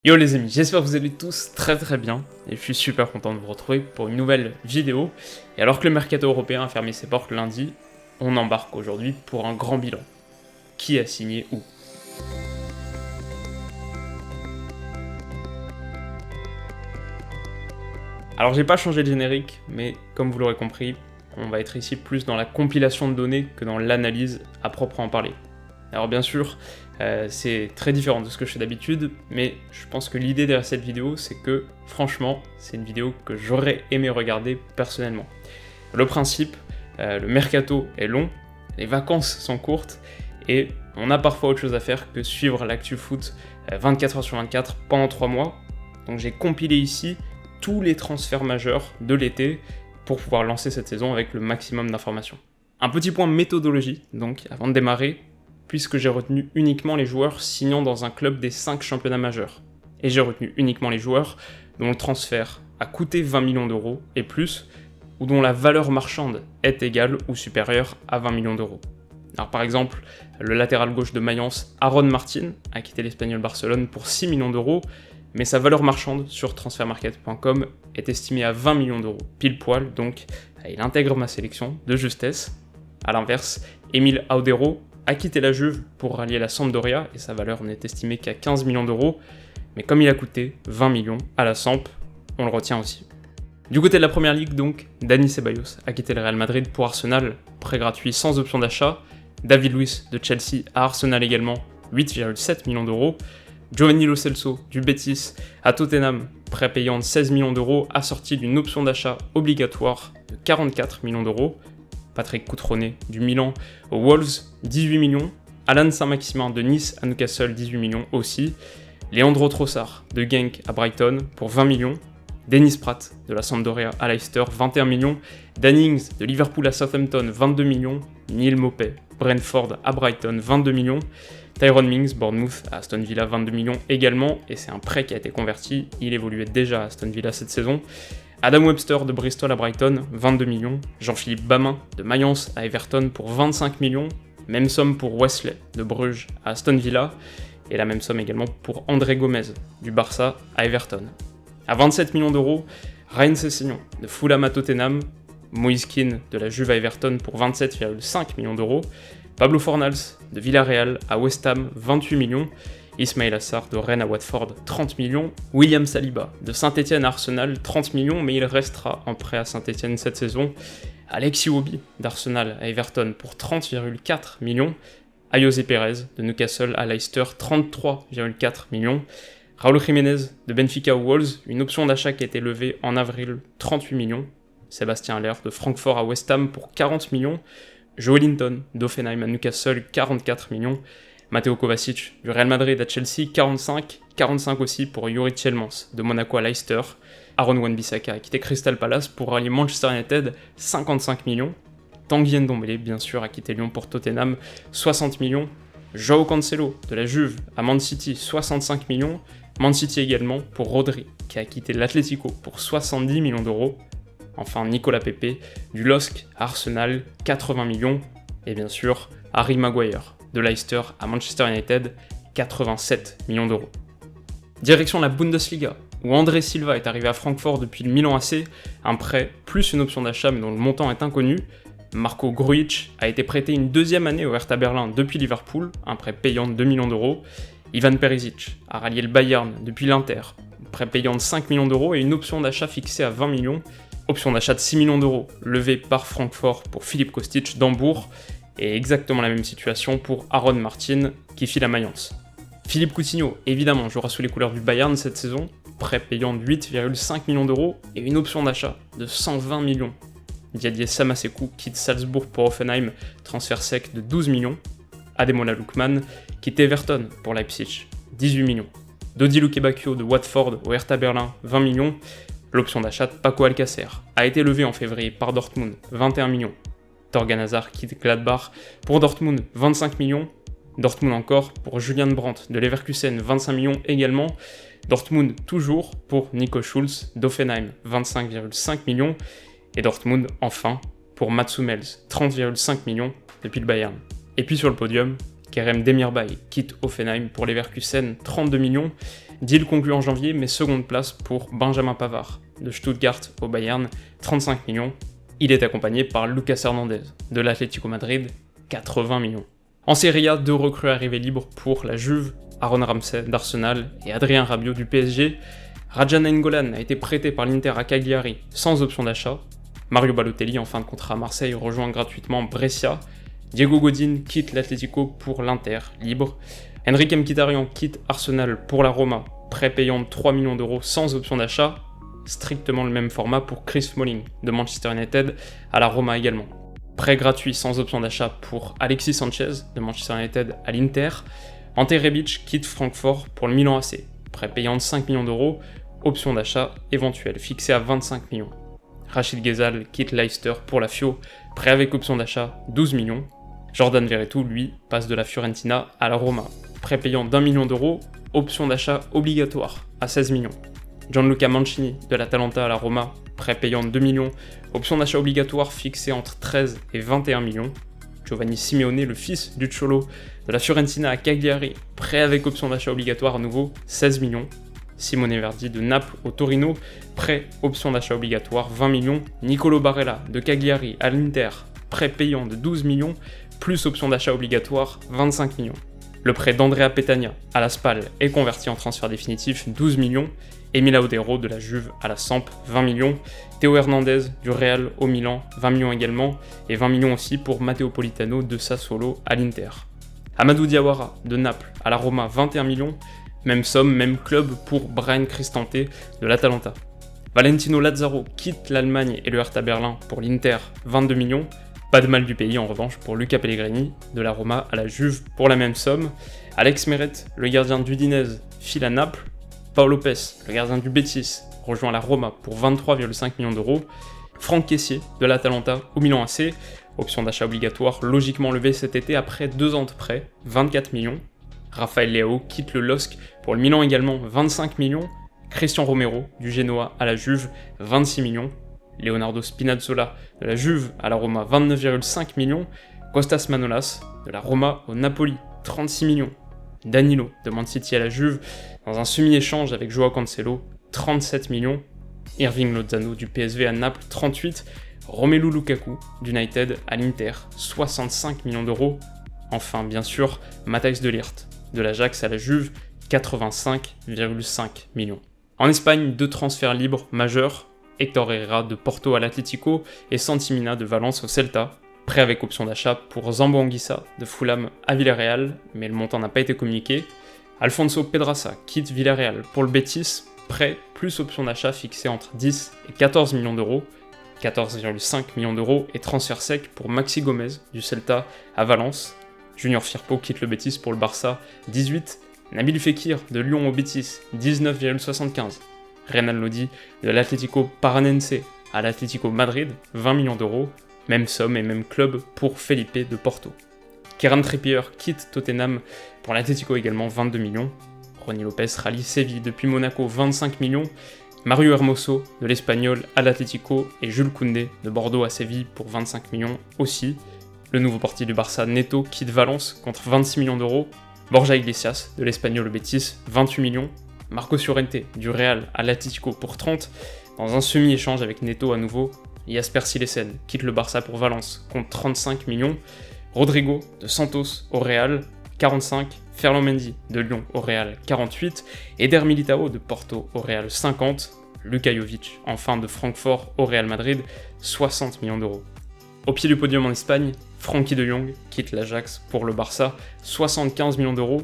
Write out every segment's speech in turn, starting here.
Yo les amis, j'espère que vous allez tous très bien et je suis super content de vous retrouver pour une nouvelle vidéo. Et alors que le mercato européen a fermé ses portes lundi, on embarque aujourd'hui pour un grand bilan. Qui a signé où? Alors j'ai pas changé le générique, mais comme vous l'aurez compris, on va être ici plus dans la compilation de données que dans l'analyse à proprement parler. Alors bien sûr, c'est très différent de ce que je fais d'habitude, mais je pense que l'idée derrière cette vidéo, c'est que, franchement, c'est une vidéo que j'aurais aimé regarder personnellement. Le principe, le mercato est long, les vacances sont courtes, et on a parfois autre chose à faire que suivre l'actu foot 24 heures sur 24 pendant 3 mois. Donc j'ai compilé ici tous les transferts majeurs de l'été pour pouvoir lancer cette saison avec le maximum d'informations. Un petit point méthodologie, donc, avant de démarrer, puisque j'ai retenu uniquement les joueurs signant dans un club des 5 championnats majeurs. Et j'ai retenu uniquement les joueurs dont le transfert a coûté 20 millions d'euros et plus, ou dont la valeur marchande est égale ou supérieure à 20 millions d'euros. Alors par exemple, le latéral gauche de Mayence, Aaron Martin, a quitté l'Espagnol Barcelone pour 6 millions d'euros, mais sa valeur marchande sur transfermarket.com est estimée à 20 millions d'euros, pile poil, donc il intègre ma sélection de justesse. A l'inverse, Emile Audero a quitté la Juve pour rallier la Sampdoria et sa valeur n'est estimée qu'à 15 millions d'euros, mais comme il a coûté 20 millions à la Samp, on le retient aussi. Du côté de la première ligue donc, Dani Ceballos a quitté le Real Madrid pour Arsenal, prêt gratuit sans option d'achat, David Luiz de Chelsea à Arsenal également, 8,7 millions d'euros, Giovanni Lo Celso du Betis à Tottenham, prêt payant de 16 millions d'euros assorti d'une option d'achat obligatoire de 44 millions d'euros, Patrick Cutrone du Milan aux Wolves, 18 millions. Alan Saint-Maximin de Nice à Newcastle, 18 millions aussi. Leandro Trossard de Genk à Brighton pour 20 millions. Dennis Pratt de la Sampdoria à Leicester, 21 millions. Danny Ings de Liverpool à Southampton, 22 millions. Neil Maupay, Brentford à Brighton, 22 millions. Tyrone Mings, Bournemouth à Aston Villa, 22 millions également. Et c'est un prêt qui a été converti. Il évoluait déjà à Aston Villa cette saison. Adam Webster de Bristol à Brighton, 22 millions. Jean-Philippe Bamin de Mayence à Everton pour 25 millions. Même somme pour Wesley de Bruges à Aston Villa. Et la même somme également pour André Gomez du Barça à Everton. À 27 millions d'euros, Ryan Sessegnon de Fulham à Tottenham. Moise Kean de la Juve à Everton pour 27,5 millions d'euros. Pablo Fornals de Villarreal à West Ham, 28 millions. Ismail Assar de Rennes à Watford, 30 millions. William Saliba de Saint-Etienne à Arsenal, 30 millions, mais il restera en prêt à Saint-Etienne cette saison. Alexis Iwobi d'Arsenal à Everton pour 30,4 millions. Ayoze Perez de Newcastle à Leicester, 33,4 millions. Raúl Jiménez de Benfica aux Wolves, une option d'achat qui a été levée en avril, 38 millions. Sébastien Haller de Francfort à West Ham pour 40 millions. Joelinton d'Hoffenheim à Newcastle, 44 millions. Matteo Kovacic du Real Madrid à Chelsea, 45 aussi pour Youri Tielemans de Monaco à Leicester. Aaron Wan-Bissaka a quitté Crystal Palace pour rallier Manchester United, 55 millions. Tanguy Ndombele, bien sûr, a quitté Lyon pour Tottenham, 60 millions. Joao Cancelo de la Juve à Man City, 65 millions. Man City également pour Rodri, qui a quitté l'Atlético pour 70 millions d'euros. Enfin, Nicolas Pepe du LOSC à Arsenal, 80 millions. Et bien sûr, Harry Maguire de Leicester à Manchester United, 87 millions d'euros. Direction la Bundesliga, où André Silva est arrivé à Francfort depuis le Milan AC, un prêt plus une option d'achat mais dont le montant est inconnu. Marco Grujic a été prêté une deuxième année au Hertha Berlin depuis Liverpool, un prêt payant de 2 millions d'euros. Ivan Perisic a rallié le Bayern depuis l'Inter, prêt payant de 5 millions d'euros et une option d'achat fixée à 20 millions. Option d'achat de 6 millions d'euros levée par Francfort pour Filip Kostic d'Hambourg. Et exactement la même situation pour Aaron Martin qui file à Mayence. Philippe Coutinho, évidemment, jouera sous les couleurs du Bayern cette saison, prêt payant de 8,5 millions d'euros et une option d'achat de 120 millions. Didier Samasekou quitte Salzbourg pour Hoffenheim, transfert sec de 12 millions. Ademola Lookman quitte Everton pour Leipzig, 18 millions. Dodi Lukebakio de Watford au Hertha Berlin, 20 millions. L'option d'achat de Paco Alcacer a été levée en février par Dortmund, 21 millions. Thorgan Hazard quitte Gladbach pour Dortmund, 25 millions. Dortmund encore pour Julian Brandt de Leverkusen, 25 millions également. Dortmund toujours pour Nico Schulz d'Hoffenheim, 25,5 millions. Et Dortmund enfin pour Mats Hummels, 30,5 millions depuis le Bayern. Et puis sur le podium, Kerem Demirbay quitte Hoffenheim pour Leverkusen, 32 millions. Deal conclu en janvier, mais seconde place pour Benjamin Pavard, de Stuttgart au Bayern, 35 millions. Il est accompagné par Lucas Hernandez, de l'Atlético Madrid, 80 millions. En Serie A, 2 recrues arrivées libres pour la Juve, Aaron Ramsey d'Arsenal et Adrien Rabiot du PSG. Raja Nainggolan a été prêté par l'Inter à Cagliari sans option d'achat. Mario Balotelli, en fin de contrat à Marseille, rejoint gratuitement Brescia. Diego Godin quitte l'Atlético pour l'Inter, libre. Henrique Mkhitaryan quitte Arsenal pour la Roma, prêt payant de 3 millions d'euros sans option d'achat. Strictement le même format pour Chris Smalling de Manchester United à la Roma également. Prêt gratuit sans option d'achat pour Alexis Sanchez de Manchester United à l'Inter. Ante Rebic quitte Francfort pour le Milan AC, prêt payant de 5 millions d'euros, option d'achat éventuelle fixée à 25 millions. Rachid Ghezal quitte Leicester pour la Fio, prêt avec option d'achat 12 millions. Jordan Verretou, lui, passe de la Fiorentina à la Roma, prêt payant d'1 million d'euros, option d'achat obligatoire à 16 millions. Gianluca Mancini de l'Atalanta à la Roma, prêt payant de 2 millions, option d'achat obligatoire fixée entre 13 et 21 millions. Giovanni Simeone, le fils du Cholo de la Fiorentina à Cagliari, prêt avec option d'achat obligatoire à nouveau 16 millions. Simone Verdi de Naples au Torino, prêt option d'achat obligatoire 20 millions. Nicolo Barella de Cagliari à l'Inter, prêt payant de 12 millions, plus option d'achat obligatoire 25 millions. Le prêt d'Andrea Petagna à la Spal est converti en transfert définitif 12 millions. Emile Audero de la Juve à la Samp, 20 millions. Théo Hernandez du Real au Milan, 20 millions également. Et 20 millions aussi pour Matteo Politano de Sassuolo à l'Inter. Amadou Diawara de Naples à la Roma, 21 millions. Même somme, même club pour Bryan Cristante de l'Atalanta. Valentino Lazaro quitte l'Allemagne et le Hertha Berlin pour l'Inter, 22 millions. Pas de mal du pays en revanche pour Luca Pellegrini de la Roma à la Juve pour la même somme. Alex Meret, le gardien d'Udinese, file à Naples. Paul Lopez, le gardien du Betis, rejoint la Roma pour 23,5 millions d'euros. Franck Kessié de l'Atalanta au Milan AC, option d'achat obligatoire logiquement levée cet été après 2 ans de prêt, 24 millions. Raphaël Leao quitte le LOSC pour le Milan également, 25 millions. Christian Romero du Genoa à la Juve, 26 millions. Leonardo Spinazzola de la Juve à la Roma, 29,5 millions. Kostas Manolas de la Roma au Napoli, 36 millions. Danilo de Man City à la Juve, dans un semi-échange avec Joao Cancelo, 37 millions. Irving Lozano du PSV à Naples, 38. Romelu Lukaku d'United à l'Inter, 65 millions d'euros. Enfin, bien sûr, Matthijs de Ligt de l'Ajax à la Juve, 85,5 millions. En Espagne, 2 transferts libres majeurs, Héctor Herrera de Porto à l'Atlético et Santi Mina de Valence au Celta. Prêt avec option d'achat pour Zambo Anguissa de Fulham à Villarreal, mais le montant n'a pas été communiqué. Alfonso Pedraza quitte Villarreal pour le Betis, prêt plus option d'achat fixée entre 10 et 14 millions d'euros. 14,5 millions d'euros et transfert sec pour Maxi Gomez du Celta à Valence. Junior Firpo quitte le Betis pour le Barça, 18. Nabil Fekir de Lyon au Betis, 19,75. Renan Lodi de l'Atlético Paranense à l'Atlético Madrid, 20 millions d'euros. Même somme et même club pour Felipe de Porto. Kieran Trippier quitte Tottenham pour l'Atlético également, 22 millions. Rony Lopez rallie Séville depuis Monaco, 25 millions. Mario Hermoso de l'Espagnol à l'Atlético et Jules Koundé de Bordeaux à Séville pour 25 millions aussi. Le nouveau portier du Barça Neto quitte Valence contre 26 millions d'euros. Borja Iglesias de l'Espagnol au Betis, 28 millions. Marcos Llorente du Real à l'Atlético pour 30. Dans un semi-échange avec Neto à nouveau, Jasper Cillessen quitte le Barça pour Valence contre 35 millions. Rodrigo de Santos au Real, 45. Ferland Mendy de Lyon au Real, 48. Eder Militao de Porto au Real, 50. Luka Jovic, enfin de Francfort au Real Madrid, 60 millions d'euros. Au pied du podium en Espagne, Frenkie de Jong quitte l'Ajax pour le Barça, 75 millions d'euros.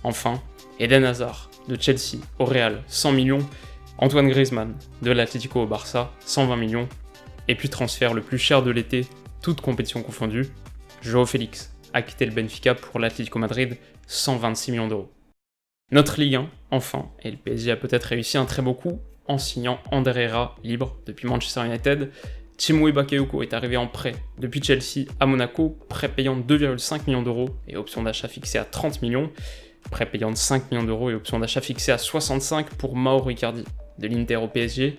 Enfin, Eden Hazard de Chelsea au Real, 100 millions. Antoine Griezmann de l'Atlético au Barça, 120 millions. Et puis transfert le plus cher de l'été, toute compétition confondue, Joao Félix a quitté le Benfica pour l'Atlético Madrid, 126 millions d'euros. Notre Ligue 1, enfin, et le PSG a peut-être réussi un très beau coup en signant Ander Herrera libre depuis Manchester United. Chimwé Bakayoko est arrivé en prêt depuis Chelsea à Monaco, prêt payant de 2,5 millions d'euros et option d'achat fixée à 30 millions. Prêt payant de 5 millions d'euros et option d'achat fixée à 65 pour Mauro Icardi de l'Inter au PSG.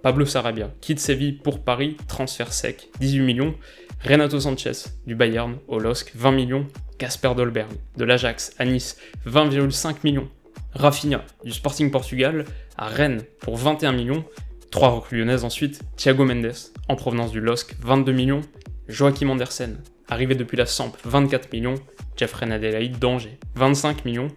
Pablo Sarabia quitte Séville pour Paris, transfert sec, 18 millions. Renato Sanchez du Bayern au LOSC, 20 millions. Casper Dolberg de l'Ajax à Nice, 20,5 millions. Rafinha du Sporting Portugal à Rennes pour 21 millions. 3 recrues lyonnaises ensuite, Thiago Mendes en provenance du LOSC, 22 millions. Joachim Andersen, arrivé depuis la Samp, 24 millions. Jeffrey Adelaide d'Angers, 25 millions.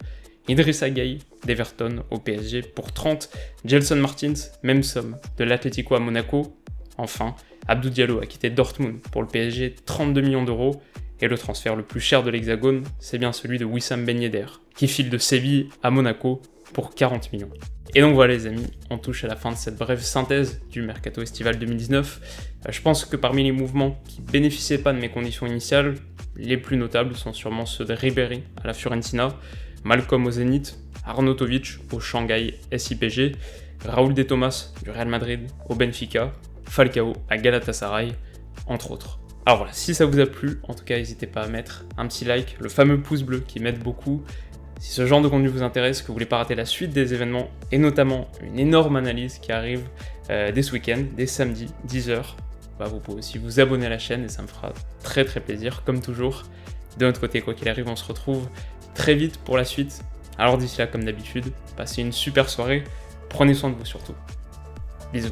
Idrissa Gueye d'Everton au PSG pour 30. Gelson Martins, même somme, de l'Atlético à Monaco. Enfin, Abdou Diallo a quitté Dortmund pour le PSG, 32 millions d'euros. Et le transfert le plus cher de l'Hexagone, c'est bien celui de Wissam Ben Yedder, qui file de Séville à Monaco pour 40 millions. Et donc voilà les amis, on touche à la fin de cette brève synthèse du mercato estival 2019. Je pense que parmi les mouvements qui bénéficiaient pas de mes conditions initiales, les plus notables sont sûrement ceux de Ribéry à la Fiorentina, Malcolm au Zénith, Arnautovic au Shanghai SIPG, Raúl de Tomás du Real Madrid au Benfica, Falcao à Galatasaray, entre autres. Alors voilà, si ça vous a plu, en tout cas n'hésitez pas à mettre un petit like, le fameux pouce bleu qui m'aide beaucoup. Si ce genre de contenu vous intéresse, que vous voulez pas rater la suite des événements, et notamment une énorme analyse qui arrive dès ce week-end, dès samedi, 10h, vous pouvez aussi vous abonner à la chaîne et ça me fera très très plaisir, comme toujours. De notre côté, quoi qu'il arrive, on se retrouve très vite pour la suite. Alors d'ici là, comme d'habitude, passez une super soirée, prenez soin de vous surtout. Bisous.